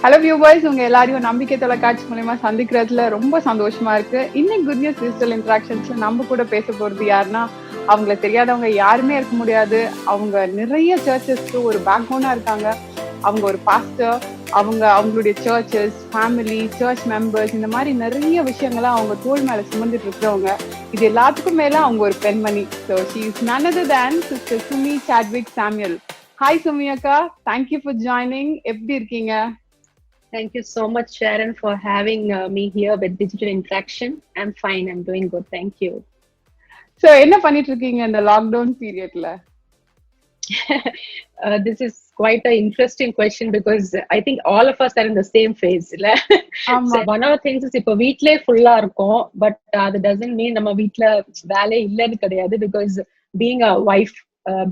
Hello viewers, உங்க எல்லாரையும் நம்பிக்கை தொலைக்காட்சி மூலமா சந்திக்கிறதுல ரொம்ப சந்தோஷமா இருக்கு. இன்னைக்கு குட் நியூஸ் டிஜிட்டல் இன்டராக்ஷன்ஸ்ல நம்ம கூட பேச போறது யாருன்னா, அவங்கள தெரியாதவங்க யாருமே இருக்க முடியாது. அவங்க நிறைய சர்ச்சஸ்க்கு ஒரு பேக் போனா இருக்காங்க. அவங்க ஒரு பாஸ்டர், அவங்களுடைய சர்ச்சஸ், ஃபேமிலி, சர்ச் மெம்பர்ஸ், இந்த மாதிரி நிறைய விஷயங்களை அவங்க தோள் மேல சுமந்துட்டு இருக்கிறவங்க. இது எல்லாத்துக்கும் மேல அவங்க ஒரு பெண்மணி. So she is none other than sister Sumi Chadwick Samuel. Hi Sumi அக்கா, தேங்க்யூ ஃபார் ஜாயினிங். எப்படி இருக்கீங்க? Thank you so much, Sharon, for having me here with Digital Interaction. I'm fine. I'm doing good. Thank you. So, என்ன பண்ணிட்டு இருக்கீங்க இந்த lockdown பீரியட்ல? This is quite an interesting question because I think all of us are in the same phase. So one of the things is இப்போ வீட்லயே ஃபுல்லா இருக்கும், but that doesn't mean நம்ம வீட்ல வேலை இல்லைன்னு கிடையாது. Because being a wife,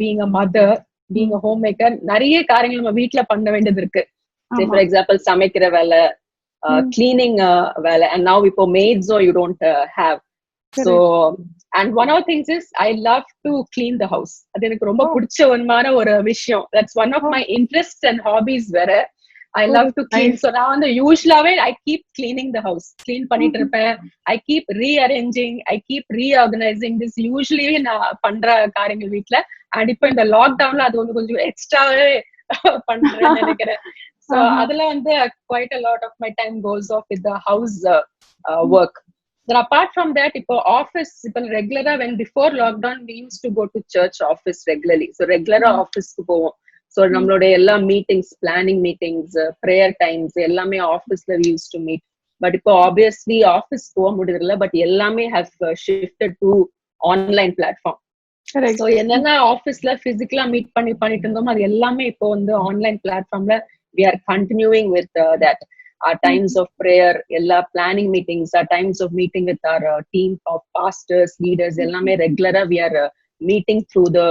being a mother, being a homemaker, நிறைய காரியங்கள் நம்ம வீட்ல பண்ண வேண்டியது இருக்கு. Say for example, சமைக்கிற வேலை, cleaning வேலை, and now இப்போ maids you don't have. So and one of the things is I love to clean the house. அது எனக்கு ரொம்ப பிடிச்சமான ஒரு விஷயம். That's one of my interests and hobbies வேற. I love to clean. So நான் வந்து யூஸ்வலாவே I keep cleaning the house. Clean பண்ணிட்டு இருப்பேன். I keep rearranging, I keep reorganizing. This usually நான் பண்ற காரியங்கள் வீட்ல. And இப்போ இந்த லாக்டவுன்ல அது கொஞ்சம் எக்ஸ்ட்ராவே பண்றேன்னு நினைக்கிறேன். So அதுல வந்து quite a lot of my time goes off with the house work. Then apart from that, இப்போ office இப்போ regular when before lockdown we used to go to church office regularly. So regular office க்கு போவோம். So நம்மளோட எல்லா meetings, planning meetings, prayer times எல்லாமே ஆஃபீஸ்ல we used to meet. But இப்போ obviously office போக முடியல, but எல்லாமே have shifted to online platform. So என்னன்னா ஆஃபீஸ்ல பிசிக்கலா மீட் பண்ணிட்டு இருந்தோம், அது எல்லாமே இப்போ வந்து ஆன்லைன் பிளாட்ஃபார்ம்ல we are continuing with that. Our times of prayer, ella planning meetings, our times of meeting with our team of pastors, leaders, ellame regular we are meeting through the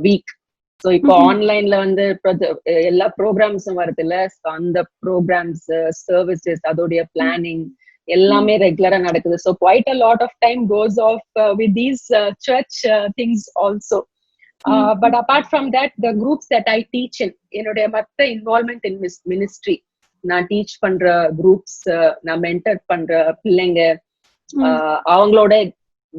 week. So ipo online la vande ella programs varudilla, and the programs, services, adodiya planning ellame regular nadakudhu. So quite a lot of time goes off with these church things also. But apart from that, the groups that I teach in, என்னுடைய மத்த involvement in ministry, நான் teach பண்ற groups, நான் mentor பண்ற பிள்ளைங்க, அவங்களோட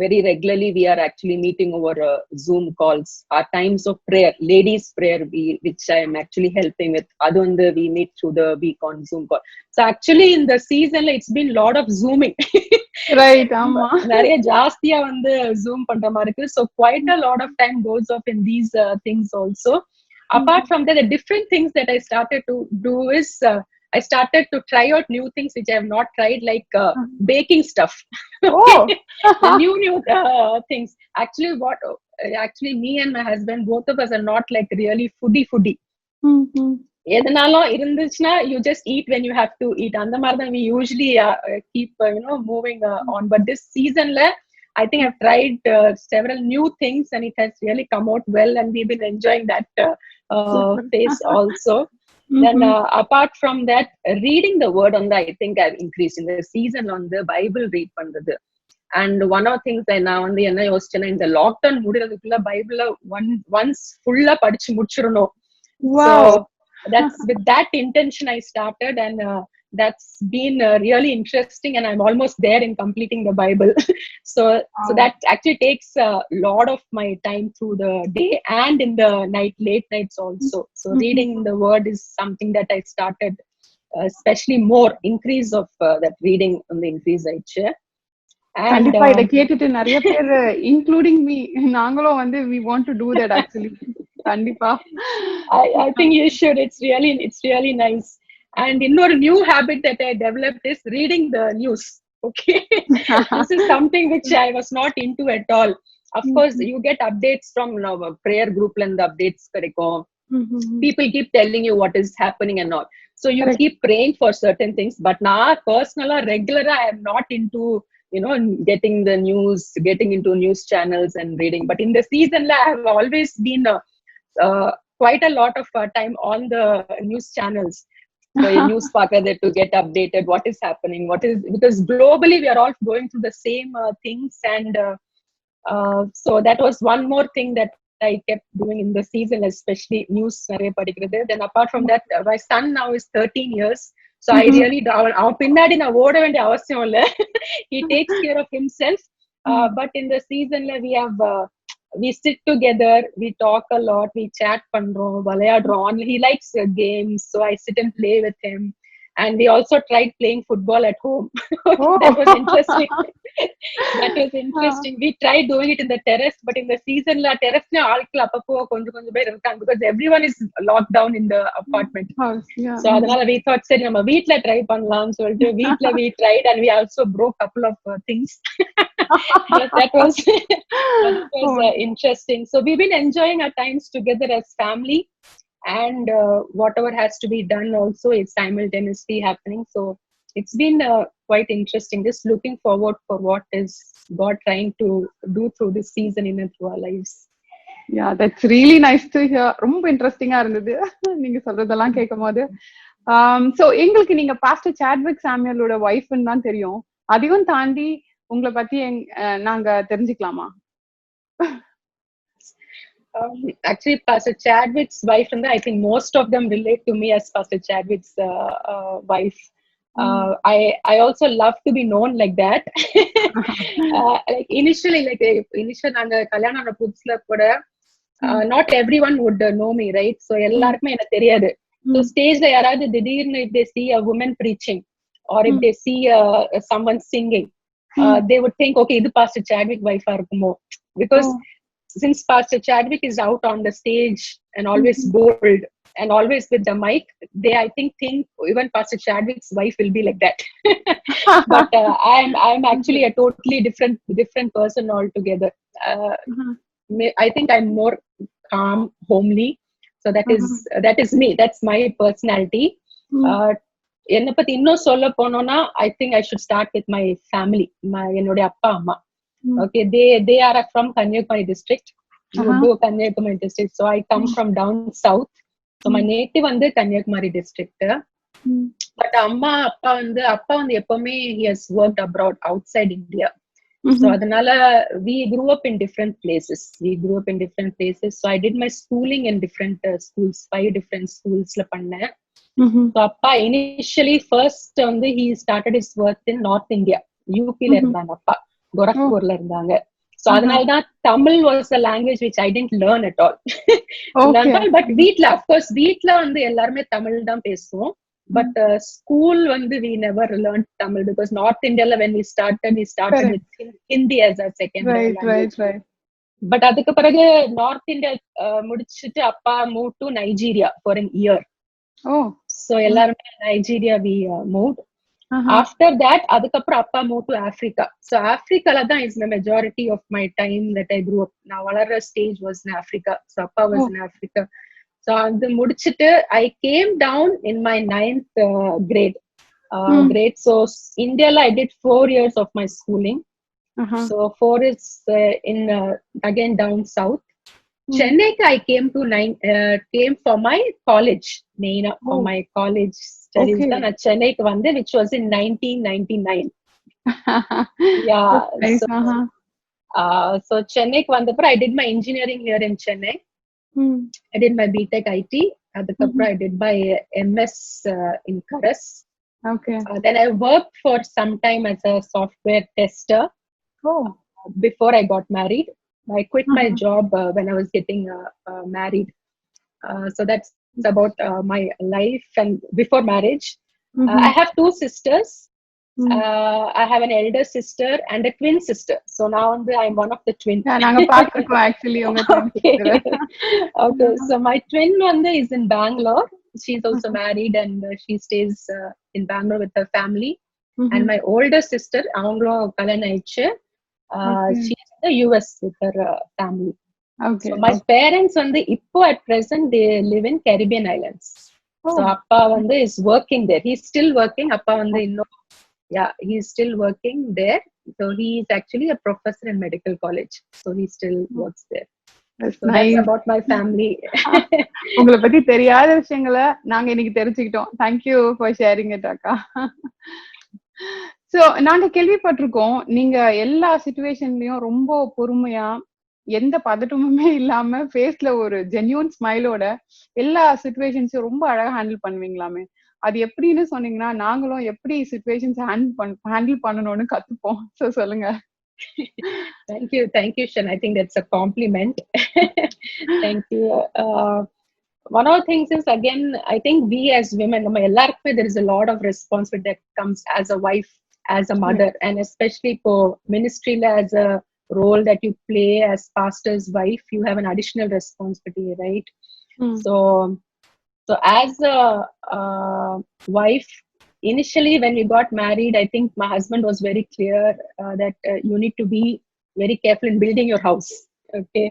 very regularly we are actually meeting over Zoom calls. Our times of prayer, ladies prayer, which I am actually helping with, adu வந்து we meet through the week on Zoom call. So actually in the season it's been lot of zooming. Right, ஆமா, நிறைய ஜாஸ்தியா வந்து zoom பண்ற மாதிரி இருக்கு. So quite a lot of time goes off in these things also. Apart from that, the different things that I started to do is I started to try out new things which I have not tried, like baking stuff. The new things. Actually me and my husband, both of us are not like really foodie. எதனாலும் இருந்துச்சுன்னா you just eat when you have to eat. அந்த மாதிரி தான் we usually keep moving on. But this seasonல I think I've tried several new things and it has really come out well, and we've been enjoying that phase also. Then apart from that, reading the word on the, I think I've increased in the season on the Bible read பண்றது. And one of the things நான் வந்து என்ன யோசிச்சேன்னா, இந்த lockdown முடிறதுக்குள்ள பைபிள once ஃபுல்லா படிச்சு முடிச்சிடணும். So that's with that intention I started, and that's been really interesting, and I'm almost there in completing the Bible. So that actually takes a lot of my time through the day and in the late nights also. So reading the word is something that I started, especially more increase of that reading on the increase ஆயிடுச்சு. And இத கேட்டுட்டு நிறைய பேர் including me, நாங்களும் வந்து we want to do that actually. கண்டிப்பா I think you should. It's really nice. And இன்னொரு new habit that I developed is reading the news. Okay. This is something which I was not into at all. Of course you get updates from prayer group and the updates கிடைக்கும். People keep telling you what is happening and all, so you keep praying for certain things. But now personally regular I am not into getting the news, getting into news channels and reading. But in the season I have always been quite a lot of time on the news channels. So news pakadhe to get updated what is happening, because globally we are all going through the same things. And so that was one more thing that I kept doing in the season, especially news நிறைய படிக்கிறது. Then apart from that, my son now is 13 years. So I really, அவன் பின்னாடி நான் ஓட வேண்டிய அவசியம் இல்ல. He takes care of himself. But in the season, we sit together, we talk a lot, we chat பண்றோம், விளையாடுறோம். He likes games, so I sit and play with him. And we also tried playing football at home. That was interesting. That was interesting. We tried doing it in the terrace, but in the season, la terrace na ஆட்கள் அப்பப்போ கொஞ்சம் பேர் இருக்காங்க because everyone is locked down in the apartment. So அதனால we thought சரி நம்ம வீட்ல try பண்ணலாம்னு சொல்லிட்டு வீட்ல we tried and we also broke couple of things. That was interesting. So we've been enjoying our times together as family. And whatever has to be done also is simultaneously happening. So it's been quite interesting. Just looking forward for what is God trying to do through this season in and through our lives. Yeah, that's really nice to hear. ரொம்ப இன்ட்ரெஸ்டிங்கா இருந்தது நீங்க சொல்றதெல்லாம் கேட்கும்போது. So எங்களுக்கு நீங்க pastor Chadwick சாமுவேலோட வைஃப்னு தான் தெரியும். அதையும் தாண்டி உங்களை பத்தி நாங்க தெரிஞ்சுக்கலாமா? Actually, Pastor Chadwick's wife, and I think most of them relate to me as Pastor Chadwick's wife. I also love to be known like that. Like initially நாங்க கல்யாணம் ஆன புதுசுல கூட not everyone would know me, right? So எல்லாருக்குமே எனக்கு தெரியாது. So stageல யாராவது திடீர்னு if they see a woman preaching or if they see someone singing, they would think, okay, இது Pastor Chadwick wife ஆ இருக்குமோ? Because since Pastor Chadwick is out on the stage and always bold and always with the mic, they I think even Pastor Chadwick's wife will be like that. But I'm actually a totally different person altogether. I think I'm more calm, homely. So that is me. That's my personality. என்னை பத்தி இன்னும் சொல்ல போனோம்னா I think I should start with my family. என்னுடைய அப்பா அம்மா. Okay, they are from Kanyakumari district. Kanyakumari district. So I come from down south. So my native வந்து Kanyakumari district. But அப்பா வந்து எப்பவுமே he has worked abroad outside India. So அதனால we grew up in different places. So I did my schooling in different schools, 5 different schools-ல பண்ணேன். So அப்பா initially first வந்து he started his work in North India. UP-ல இருந்தாங்க அப்பா. கோரக்பூர்ல இருந்தாங்க. So அதனாலதான் Tamil was a language which I didn't learn at all. But வீட்ல வந்து எல்லாருமே தமிழ் தான் பேசுவோம். But school வந்து we never learned Tamil because North India when we started with Hindi as a second language. Right. But அதுக்கு பிறகு North India முடிச்சிட்டு அப்பா moved to Nigeria for an year. So எல்லாருமே Nigeria we moved. After that, அதுக்கப்புறம் அப்பா moved to Africa. So Africa தான் is the majority of my time that I grew up. நான் வளர்ற stage was in Africa. So அப்பா was in Africa. So அது முடிச்சிட்டு I came down in my 9th grade. So India I did 4 years of my schooling. So 4 is in again down south. Chennai I came for my college. For my college studies தான் நான் சென்னைக்கு வந்தேன், which was in 1999. Yeah. So சென்னைக்கு வந்தப்பறம் I did my engineering here in Chennai. I did my BTech IT. அதுக்கப்புறம் I did my MS in Karas. Okay. Then I worked for some time as a software tester before I got married. I quit my job when I was getting married. So that's about my life and before marriage. I have 2 sisters. I have an elder sister and a twin sister. So now I'm one of the twins. நாங்க பாத்துறோம் actually உங்க twin sister. Okay, so my twin is in Bangalore. She's also married and she stays in Bangalore with her family. And my older sister, அவங்களும் கல்யாணம் ஆயிடுச்சு. She's in the US with her family. Okay. So my parents இப்போ at present they live in Caribbean Islands. So அப்பா is working there. He's still working. அப்பா இன்னும் he's still working there. So he is actually a professor in medical college. So he still works there. So that's about my family. உங்களை பத்தி தெரியாத விஷயங்களை நாங்க இன்னைக்கு தெரிஞ்சுக்கிட்டோம். Thank you for sharing it, அக்கா. So நாங்க கேள்விப்பட்டிருக்கோம், நீங்க எல்லா சிச்சுவேஷன்லயும் ரொம்ப பொறுமையா எந்த பதட்டமுமே இல்லாம ஃபேஸ்ல ஒரு ஜென்யூன் ஸ்மைலோட எல்லா சிச்சுவேஷன்ஸையும் ரொம்ப அழகா ஹேண்டில் பண்ணுவீங்களாமே. அது எப்படின்னு சொன்னீங்கன்னா நாங்களும் எப்படி சிச்சுவேஷன்ஸ் ஹேண்டில் பண்ணணும்னு கத்துப்போம். சோ சொல்லுங்க. Thank you, Shan. I think that's a compliment. Thank you. One of the things is, again, I think we as women, நம்ம எல்லாருக்குமே there is a lot of responsibility that comes as a wife, as a mother, and especially for ministry as a role that you play as pastor's wife, you have an additional responsibility, right? So as a wife, initially when we got married, I think my husband was very clear that you need to be very careful in building your house. Okay.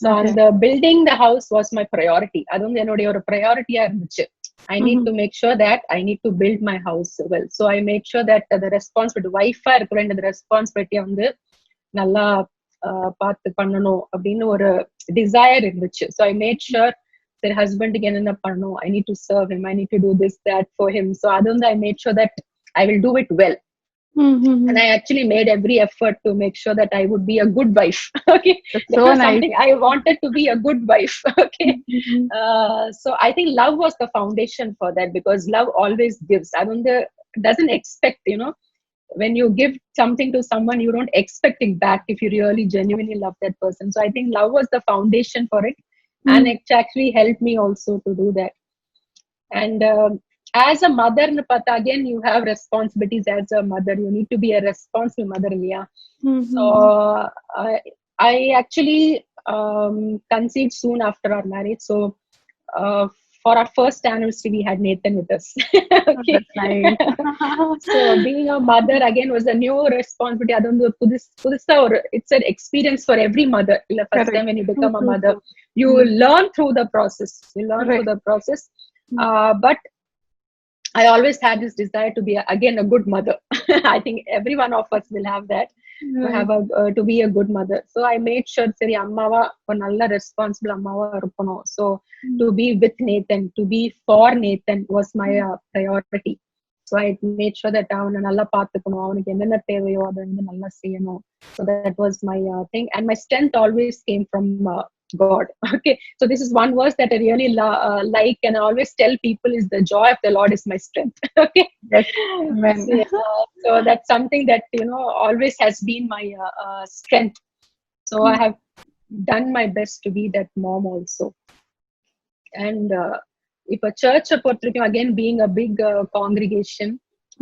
So and the building the house was my priority. அது வந்து என்னுடைய ஒரு priority-ஆ இருந்துச்சு. I need to make sure that I need to build my house well. So I made sure that the responsibility, wife-ஆ இருக்க வேண்டிய responsibility வந்து நல்லா பார்த்து பண்ணணும் அப்படின்னு ஒரு desire இருந்துச்சு. So I made sure their husband என்னென்ன பண்ணணும், I need to serve him, I need to do this, that for him. So அது வந்து I made sure that I will do it well. And I actually made every effort to make sure that I would be a good wife. Okay. So nice. Something I wanted to be a good wife. Okay. So I think love was the foundation for that, because love always gives. I mean, doesn't expect, when you give something to someone, you don't expect it back if you really genuinely love that person. So I think love was the foundation for it. And it actually helped me also to do that. And as a mother, again, you have responsibilities as a mother. You need to be a responsible mother, Leah. So I actually conceived soon after our marriage. So for our first anniversary, we had Nathan with us. Okay. That's nice. So being a mother again was a new responsibility. It's an experience for every mother. The first time when you become a mother, you learn through the process. But I always had this desire to be again a good mother. I think every one of us will have that. To be a good mother. So I made sure seri ammava or nalla responsible ammava irukono. So to be with Nathan, to be for Nathan was my priority. So I made sure that avana nalla paathukonom, avanukku enna thevayo adha nalla seiyanum. So that was my thing, and my strength always came from God. Okay. So this is one verse that I really like, and I always tell people is the joy of the Lord is my strength. Okay. Yes. Amen. So that's something that always has been my strength. So I have done my best to be that mom also. And if a church again being a big congregation,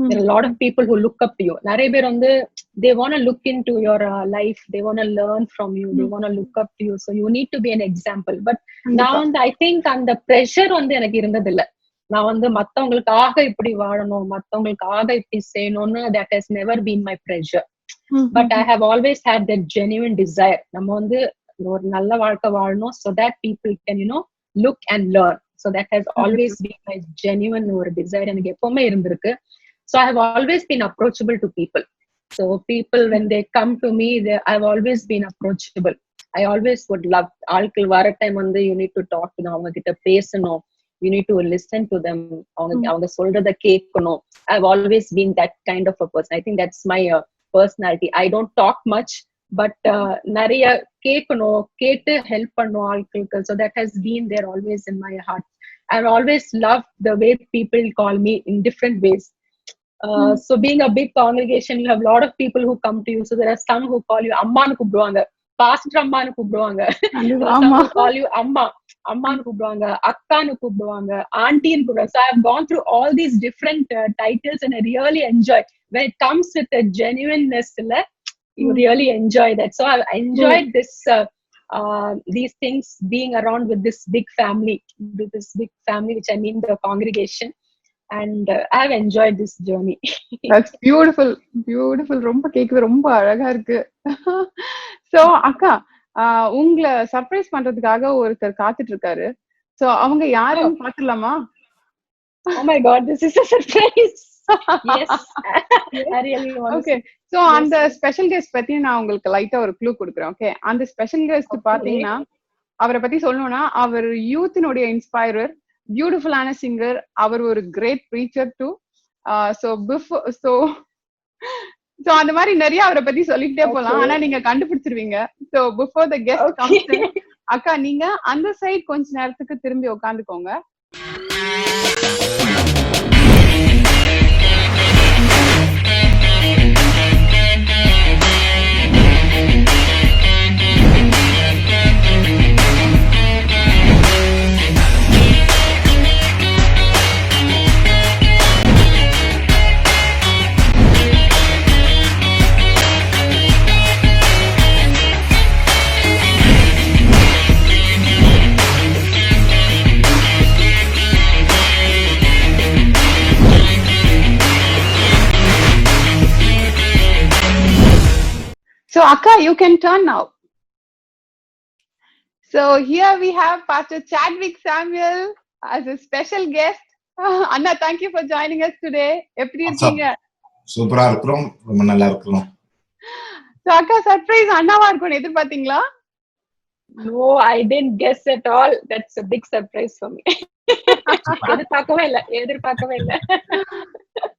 there are a lot of people who look up to you. They want to look into your life, they want to learn from you, they want to look up to you. So you need to be an example. But now I think on the pressure எனக்கு இருந்ததில்லை. நான் வந்து மத்தவங்களுக்காக இப்படி வாழணும், மத்தவங்களுக்காக இப்படி செய்யணும்னு that has never been my pressure. But I have always had that genuine desire. நம்ம வந்து ஒரு நல்ல வாழ்க்கை வாழணும், so that people can look and learn. So that has always been my genuine ஒரு desire. எனக்கு எப்பவுமே இருந்திருக்கு. So I have always been approachable to people. So people, when they come to me, I've always been approachable. I always would love ஆட்கள் வர time வந்து you need to talk to them, அவங்க கிட்ட பேசணும், you need to listen to them, அவங்க சொல்றத கேட்கணும். I've always been that kind of a person. I think that's my personality. I don't talk much, but நிறைய கேட்கணும், கேட்டு ஹெல்ப் பண்ணும் ஆட்களுக்கு. So that has been there always in my heart. I've always loved the way people call me in different ways. So being a big congregation, you have a lot of people who come to you. So there are some who call you அம்மான்னு கூப்பிடுவாங்க, pastor அம்மான்னு கூப்பிடுவாங்க. Some who call you அம்மான்னு கூப்பிடுவாங்க, அக்கான்னு கூப்பிடுவாங்க, ஆண்டின்னு கூப்பிடுவாங்க. So I have gone through all these different titles, and I really enjoy when it comes with a genuineness. You really enjoy that. So I enjoyed these things, being around with this big family, which I mean the congregation. And I have enjoyed this journey. That's beautiful. ரொம்ப கேக்குது, ரொம்ப அழகா இருக்கு. So அக்கா, உங்களை surprise பண்றதுக்காக ஒருத்தர் காத்துட்டு இருக்காரு. சோ அவங்க யாருன்னு பாத்துடலாமா? Oh my God, this is a surprise. Yes. I really want Okay. So அந்த ஸ்பெஷல் கெஸ்ட் பத்தி நான் உங்களுக்கு லைட்டா ஒரு க்ளூ கொடுக்குறேன். ஓகே. அந்த ஸ்பெஷல் கெஸ்ட் பாத்தீங்கன்னா, அவரை பத்தி சொல்லணும்னா, அவர் யூத்தினுடைய இன்ஸ்பைரர், பியூட்டிஃபுல்லான சிங்கர், அவர் ஒரு கிரேட் ப்ரீச்சர் டு. சோ அந்த மாதிரி நிறைய அவரை பத்தி சொல்லிட்டே போலாம். ஆனா நீங்க கண்டுபிடிச்சிருவீங்க. So before the guest comes in, அக்கா நீங்க அந்த சைடு கொஞ்ச நேரத்துக்கு திரும்பி உட்காந்துக்கோங்க. So Akka, you can turn now. So here we have Pastor Chadwick Samuel as a special guest. Anna, thank you for joining us today. எப்படி இருக்கீங்க? சூப்பரா இருக்கோம், ரொம்ப நல்லா இருக்கோம். So Akka, surprise அண்ணாவா இருக்கும்னு எதிர்பார்த்தீங்களா? No, I didn't guess at all. That's a big surprise for me. எதிர்பார்க்கவே இல்ல.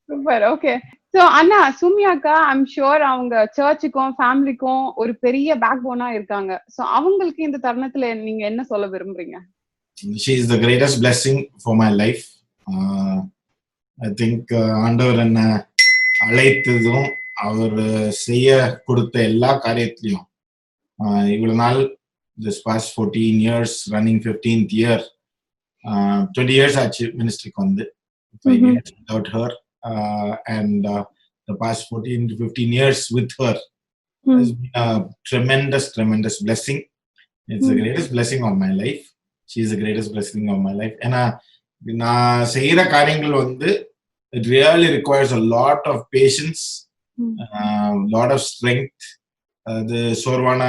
Super, okay. சோ அண்ணா, சுமி அக்கா ஐம் ஷூர் அவங்க சர்ச்சுக்கும் ஃபேமிலிக்கும் ஒரு பெரிய பேக் போனா இருக்காங்க. சோ அவங்களுக்கு இந்த தருணத்துல நீங்க என்ன சொல்ல விரும்புறீங்க? She is the greatest blessing for my life. I think ஆண்டவர் என்ன அழைத்ததும் அவர் செய்ய கொடுத்த எல்லா காரியத்திலையும் இவ்வளவு நாள், this past 14 years, running 15th year, 20 years ஆச்சு மினிஸ்ட்ரிக்கு வந்து. 5 years without her, and the past 14 to 15 years with her has been a tremendous blessing. It's the greatest blessing of my life. She is the greatest blessing of my life. ஏன்னா நான் செய்யற காரியங்கள் வந்து it really requires a lot of patience, lot of strength. அது சோர்வான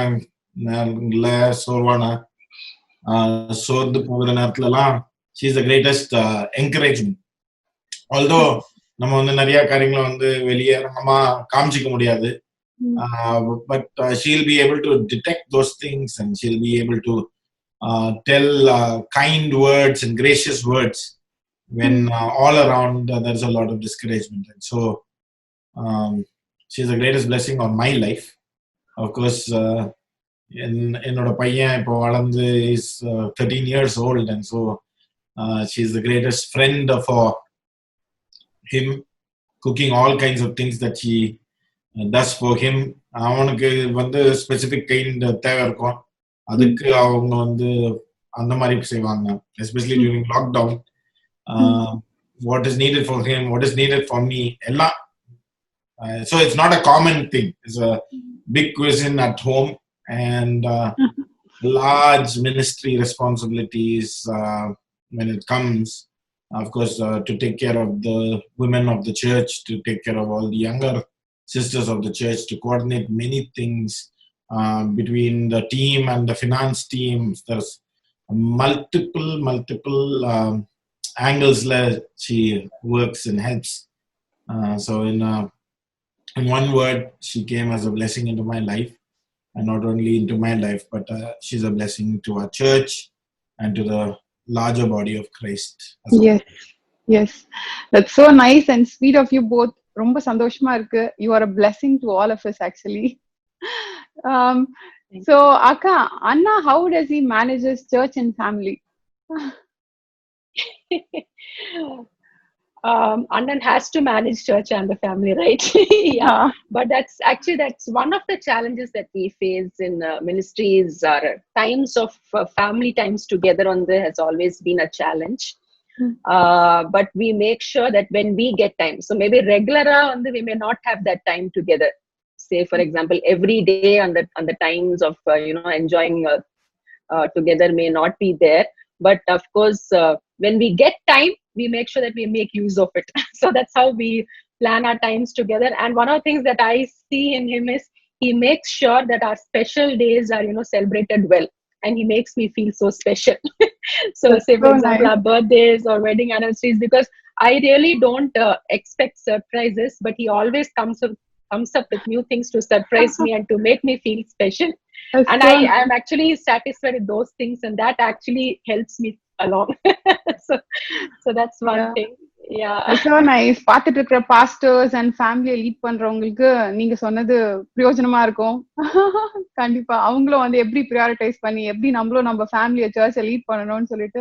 சோர்ந்து போகிற நேரத்துலலாம் she is the greatest encouragement. Although நம்ம வந்து நிறைய காரியங்களை வந்து வெளியே நம்ம காமிச்சிக்க முடியாது, but she'll be able to detect those things and she'll be able to tell kind words and gracious words when all around there's a lot of discouragement. And so she's the greatest blessing on my life. Of course, என்னோட பையன் இப்போ வளர்ந்து is 13 years old, and so she's the greatest friend for him, cooking all kinds of things that she does for him. அவனுக்கு வந்து specific kind தேவை இருக்கும், அதுக்கு அவங்க வந்து அந்த மாதிரி செய்வாங்க. Especially during lockdown, what is needed for him, what is needed for me, எல்லாம். So it's not a common thing. It's a big cuisine at home and large ministry responsibilities when it comes. Of course, to take care of the women of the church, to take care of all the younger sisters of the church, to coordinate many things between the team and the finance teams. There's multiple angles where she works and helps. So in one word, she came as a blessing into my life, and not only into my life, but she's a blessing to our church and to the larger body of Christ. Yes, that's so nice and sweet of you both. ரொம்ப சந்தோஷமா இருக்கு. You are a blessing to all of us actually. So Akka, Anna, how does he manage his church and family? Annan has to manage church and the family, right? Yeah. But that's one of the challenges that we face in ministries. Times of family times together has always been a challenge. But we make sure that when we get time, so maybe regular we may not have that time together. Say for example, every day on the times of enjoying together may not be there. But of course, when we get time, we make sure that we make use of it. So that's how we plan our times together. And one of the things that I see in him is he makes sure that our special days are celebrated well, and he makes me feel so special. So say for example, our birthdays or wedding anniversaries, because I really don't expect surprises, but he always comes up with new things to surprise me and to make me feel special. And I am actually satisfied with those things, and that actually helps me along. So that's one thing. Yeah. So nice. பார்த்துட்டு இருக்கிற pastors and ஃபேமிலியை lead பண்றவங்களுக்கு நீங்க சொன்னது பிரயோஜனமா இருக்கும். கண்டிப்பா அவங்களும் வந்து எப்படி ப்ரியாரிட்டைஸ் பண்ணி எப்படி நம்மளும் நம்ம ஃபேமிலியை சர்ச்சை லீட் பண்ணணும்னு சொல்லிட்டு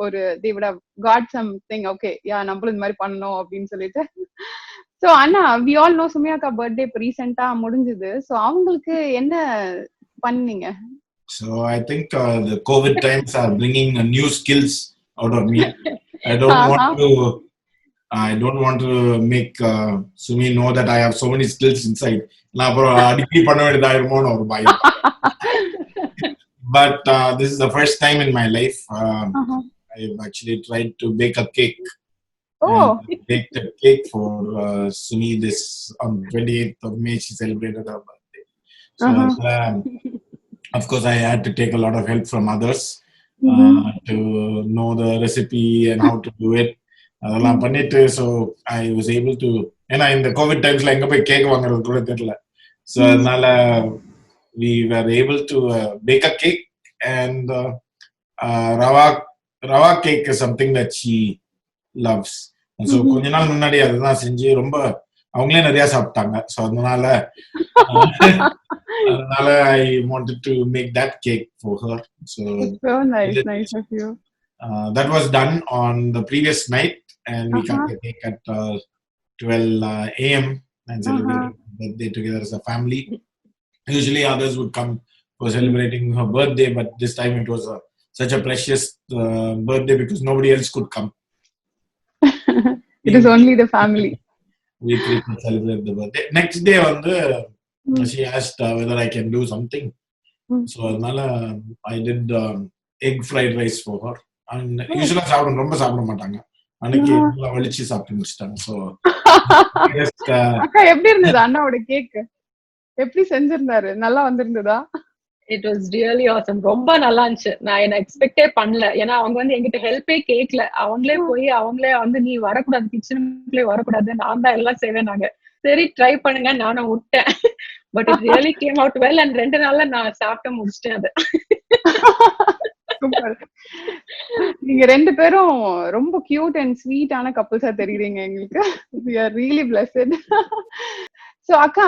ஒரு they would have got something okay நம்மளும் இந்த மாதிரி பண்ணணும் அப்படின்னு சொல்லிட்டு. ஸோ அண்ணா we all know சுமியாக்கா பர்த்டே இப்போ ரீசெண்டா முடிஞ்சது. ஸோ அவங்களுக்கு என்ன பண்ணீங்க? So I think the COVID times are bringing new skills out of me. I don't want to make Sumi know that I have so many skills inside. Na appo adiki panna vediyaayirumo na oru bayam. But this is the first time in my life I've actually tried to bake a cake. Baked a cake for Sumi this on 28th of May. She celebrated her birthday. So of course I had to take a lot of help from others to know the recipe and how to do it. அதெல்லாம் பண்ணிட்டு so I was able to, ஏன்னா இந்த Covid டைம்ஸ்ல எங்க போய் cake வாங்குறது கூட தெரியல. ஸோ அதனால we were able to bake a cake and rava cake is something that she loves. And so கொஞ்ச நாள் முன்னாடி அதுதான் செஞ்சு ரொம்ப அவங்களே நிறைய சாப்பிட்டாங்க. ஸோ அதனால I wanted to make that cake for her. So nice of you. That was done on the previous night and we cut the cake at 12 a.m. and celebrated birthday together as a family. Usually others would come for celebrating her birthday, but this time it was such a precious birthday because nobody else could come. It is only the family. We could celebrate the birthday. Next day she asked whether I can do something. So I did egg fried rice for her. And usually ரொம்ப சாப்பிட மாட்டாங்க, அன்னைக்கு வலிச்சு சாப்பிட்டு முடிச்சிட்டாங்க. So அக்கா எப்படி இருந்தது அண்ணாவோட கேக்? எப்படி செஞ்சிருந்தாரு? நல்லா வந்திருந்ததா? It was really awesome. ரொம்ப நல்லா இருந்துச்சு. நான் என்ன எக்ஸ்பெக்டே பண்ணல. ஏன்னா அவங்க வந்து எங்கிட்ட ஹெல்ப்பே கேட்கல. அவங்களே போய் அவங்களே வந்து நீ வரக்கூடாது, கிச்சனுக்குள்ளே வரக்கூடாது, நான் தான் எல்லாம் செய்வேன். நாங்க சரி ட்ரை பண்ணுங்க நானும் விட்டேன். But it really came out well and 2 நாள்ல நான் சாப்பிட்டு முடிச்சிட்டேன் அதை. நீங்க 2 பேரும் ரொம்ப கியூட் அண்ட் ஸ்வீட்டான கப்பிள்ஸா தெரியுறீங்க எங்களுக்கு. we are really blessed. So அக்கா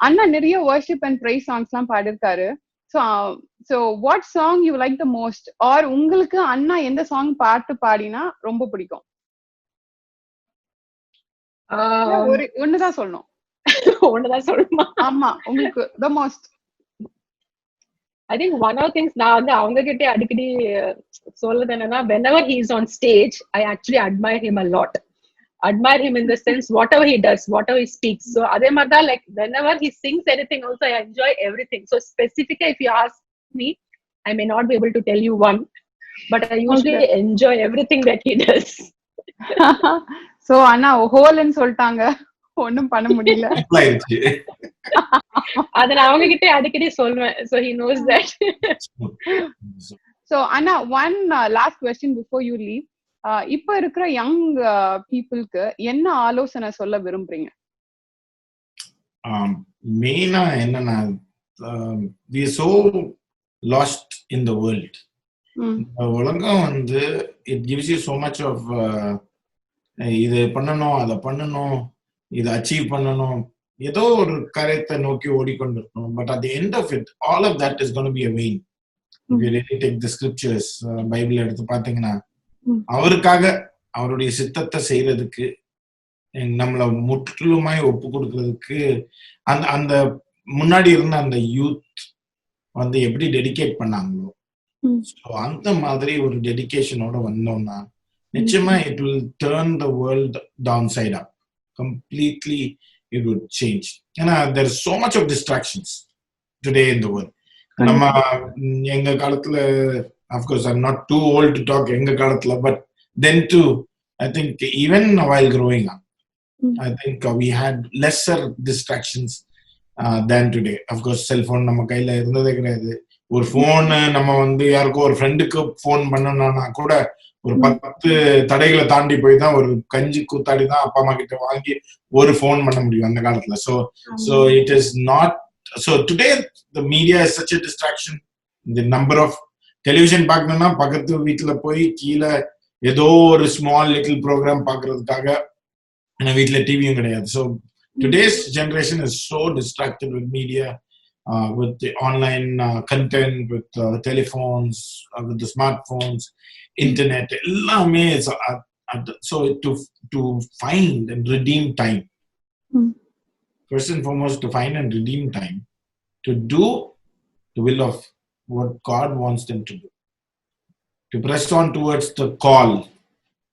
அண்ணா நிறைய வர்ஷிப் அண்ட் பிரைஸ் சாங்ஸ் எல்லாம் பாடிருக்காரு. So what song you like the most? Or உங்களுக்கு அண்ணா எந்த சாங் பாட்டு பாடினா ரொம்ப பிடிக்கும்? ஒண்ணுதான் சொல்லணும். ஒண்ணுதான் சொல்லணுமா? ஆமா, உங்களுக்கு the most. I think one of the things நான் வந்து அவங்க கிட்டே அடிக்கடி சொல்றது என்னன்னா, whenever he is on stage I actually admire him a lot. Admire him in the sense whatever he does, whatever he speaks. So அதே மாதிரி தான் like whenever he sings anything also I enjoy everything. So specifically if you ask me I may not be able to tell you one, but I usually enjoy everything that he does. So அண்ணா ஹோல்னு சொல்லிட்டாங்க, ஒண்ணும் பண்ண முடியல. அத நான் அவங்க கிட்ட அடிக்கடி சொல்வேன். So he knows that. So Anna, one last question before you leave. இப்ப இருக்கிற யங் பீப்புளுக்கு என்ன ஆலோசனை சொல்ல விரும்புறீங்க? மெயினா என்னன்னா, we are so lost in the world. உலகம் வந்து it gives you so much of இது பண்ணணும், அதை பண்ணணும், இதை அச்சீவ் பண்ணணும், ஏதோ ஒரு கரைத்தை நோக்கி ஓடிக்கொண்டிருக்கணும். But at the end of it, all of that is going to be a vain. If you really take the scriptures, Bible எடுத்து பார்த்தீங்கன்னா, அவருக்காக அவருடைய சித்தத்தை செய்யறதுக்கு, நம்மளை முற்றிலுமாய் ஒப்பு கொடுக்கறதுக்கு அந்த முன்னாடி இருந்த அந்த யூத் வந்து எப்படி டெடிகேட் பண்ணாங்களோ, அந்த மாதிரி ஒரு டெடிகேஷனோட வந்தோம்னா நிச்சயமா it will turn the world downside up completely. It would change. ஏன்னா there is so much of distractions today in the world. நம்ம எங்க காலத்துல, of course I'm not too old to talk எங்க காலத்துல, but then too I think even while growing up I think we had lesser distractions than today. Of course cell phone நம்ம கையில இருந்ததே கிடையாது. ஒரு போன் நம்ம வந்து யாருக்கோ ஒரு ஃப்ரெண்டுக்கு போன் பண்ணணும்னா கூட ஒரு 10 தடைகளை தாண்டி போய் தான், ஒரு கஞ்சி கூத்தாடி தான் அப்பா அம்மா கிட்ட வாங்கி ஒரு போன் பண்ண முடியும் அந்த காலத்துல. So it is not. So today the media is such a distraction. The number of television பார்க்கணும்னா பக்கத்து வீட்டுல போய் கீழே ஏதோ ஒரு ஸ்மால் லிட்டில் ப்ரோக்ராம் பார்க்கறதுக்காக ஏன்னா வீட்டுல டிவியும் கிடையாது. So today's generation is so distracted with media, with the online content, with telephones, with the smartphones, internet. எல்லாமே so to find and redeem time. First and foremost, to find and redeem time to do the will of what God wants them to do. To press on towards the call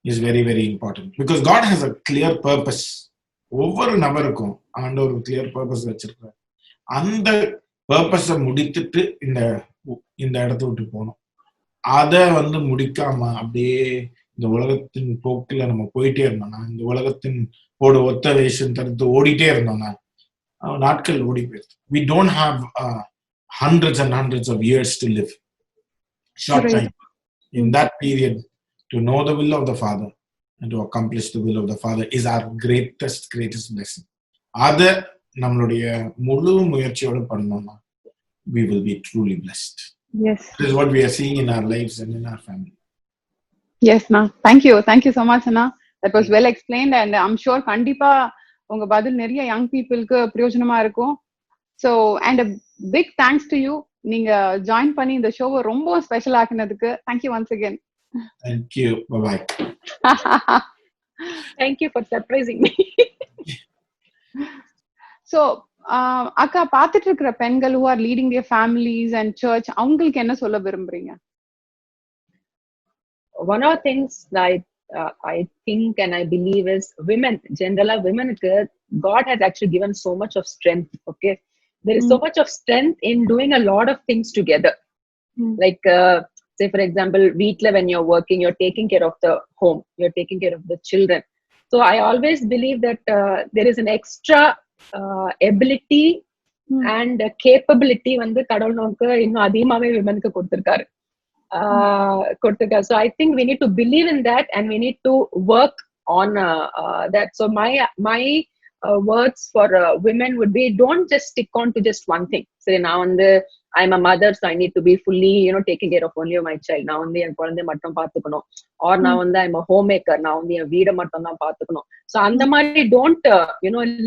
is very, very important because God has a clear purpose. ஒவ்வொரு நபருக்கும் ஆண்டவர் ஒரு clear purpose வச்சிருக்கார். அந்த பர்பஸை முடித்துட்டு இந்த இடத்த விட்டு போனோம். அதை முடிக்காம அப்படியே இந்த உலகத்தின் போக்குல நம்ம போயிட்டே இருந்தோம்னா, இந்த உலகத்தின் ஒத்த வேஷம் தடுத்து ஓடிட்டே இருந்தோம்னா நாட்கள் ஓடி போயிடுது. We don't have hundreds and hundreds of years to live. Short time. In that period, to know the will of the Father and to accomplish the will of the Father is our greatest blessing. அதை நம்மளுடைய முழு முயற்சியோட பண்ணோம்னா we will be truly blessed. Yes. This is what we are seeing in our lives and in our family. Yes, na. Thank you so much, Anna. That was well explained and I'm sure கண்டிப்பா உங்க பதில் நிறைய young peopleக்கு பிரயோஜனமா இருக்கும். So and a big thanks to you. நீங்க join பண்ணி இந்த ஷோவை ரொம்ப special ஆக்குனதுக்கு thank you once again. Thank you. Bye bye. Thank you for surprising me. So அக்கா பாத்துட்டு இருக்கிற பெண்கள் who are leading their families and church, அவங்களுக்கு என்ன சொல்ல விரும்புறீங்க? One of the things I think and I believe is women, generally women, God has actually given so much of strength. Okay, there is so much of strength in doing a lot of things together. Like say for example, weekly when you're working, you're taking care of the home, you're taking care of the children. So I always believe that there is an extra ability and capability கடவுள் நமக்கு இன்னும் அதிகமாவே விமனுக்கு கொடுத்திருக்காரு. So I think we need to believe in that and we need to work on that. So my words for women would be, don't just stick on to just one thing. So now I'm a mother, so I need to be fully taking care of only my child. Now en kulandai mattum paathukanum, or now I'm a homemaker, now en veeda mattum dhaan paathukanum. So andha mari don't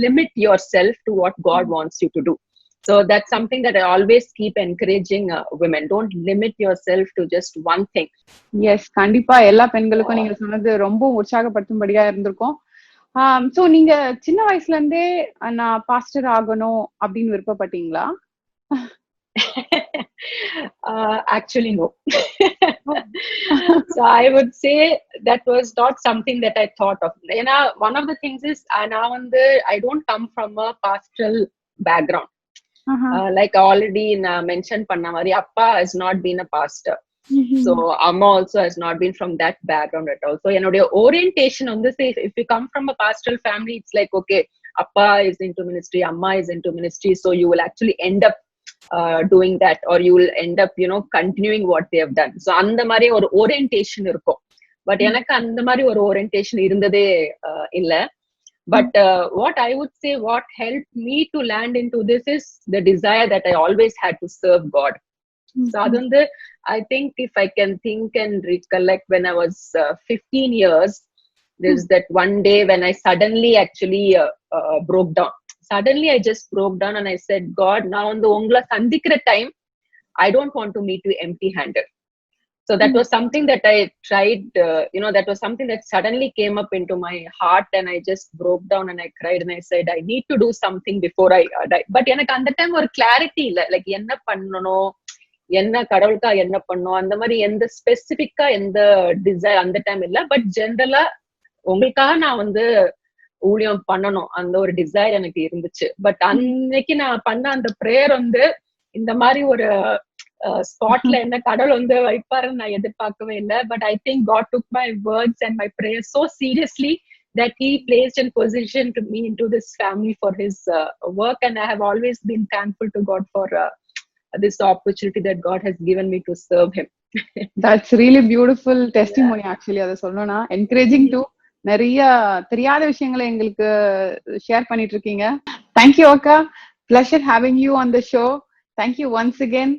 limit yourself to what God wants you to do. So that's something that I always keep encouraging women. Don't limit yourself to just one thing. Yes, கண்டிப்பா எல்லா பெண்களுக்கும் நீங்க சொன்னது ரொம்ப உற்சாகப்படுத்தும்படியா இருந்திருக்கும். So நீங்க சின்ன வயசுல இருந்தே நான் பாஸ்டர் ஆகணும் அப்படின்னு விருப்பப்பட்டீங்களா? Actually no. So I would say that was not something that I thought of. One of the things is I don't come from a pastoral background. Like already mentioned panna mari, appa has not been a pastor. So amma also has not been from that background at all. So your orientation on this, if you come from a pastoral family, it's like, okay, appa is into ministry, amma is into ministry, so you will actually end up doing that, or you will end up continuing what they have done. So andha mari or orientation irukum, but enakku andha mari or orientation irundade illa. But what I would say, what helped me to land into this is the desire that I always had to serve God. So I think if I can think and recollect, when I was 15 years, there's that one day when I suddenly actually broke down. Suddenly I just broke down and I said, God, now on the ongla sandikra time, I don't want to meet you empty handed. So that was something that I tried, that was something that suddenly came up into my heart, and I just broke down and I cried and I said, I need to do something before I die. But எனக்கு அந்த time ஒரு clarity இல்ல, like என்ன பண்ணணும், என்ன கடவுளுக்கா என்ன பண்ணணும், அந்த மாதிரி எந்த ஸ்பெசிபிக்கா எந்த டிசைர் அந்த டைம் இல்ல. பட் ஜென்ரலா உங்களுக்காக நான் ஊழியம் பண்ணணும் அந்த ஒரு டிசைர் எனக்கு இருந்துச்சு. பட் அன்னைக்கு நான் பண்ண அந்த பிரேயர் இந்த மாதிரி ஒரு ஸ்பாட்ல என்ன கடவுள் வைப்பாருன்னு நான் எதிர்பார்க்கவே இல்லை. But I think God took my words and my prayers so seriously that he placed in position to me into this family for his work, and I have always been thankful to God for this opportunity that God has given me to serve him. That's really beautiful testimony. Actually அதை சொல்லணும்னா encouraging to நிறைய தெரியாத விஷயங்களை எங்களுக்கு share பண்ணிட்டு இருக்கீங்க. Thank you அக்கா, pleasure having you on the show. Thank you once again.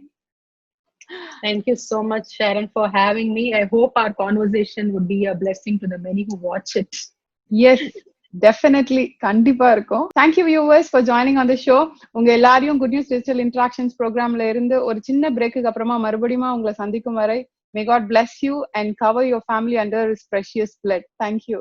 Thank you so much, Sharon, for having me. I hope our conversation would be a blessing to the many who watch it. Yes definitely கண்டிப்பா இருக்கும். Thank you viewers for joining on the show. உங்க எல்லாரையும் good news digital interactions ப்ரோக்ராம்ல இருந்து ஒரு சின்ன பிரேக்குக்கு அப்புறமா மறுபடியும் உங்களை சந்திக்கும் வரை may God bless you and cover your family under his precious blood. Thank you.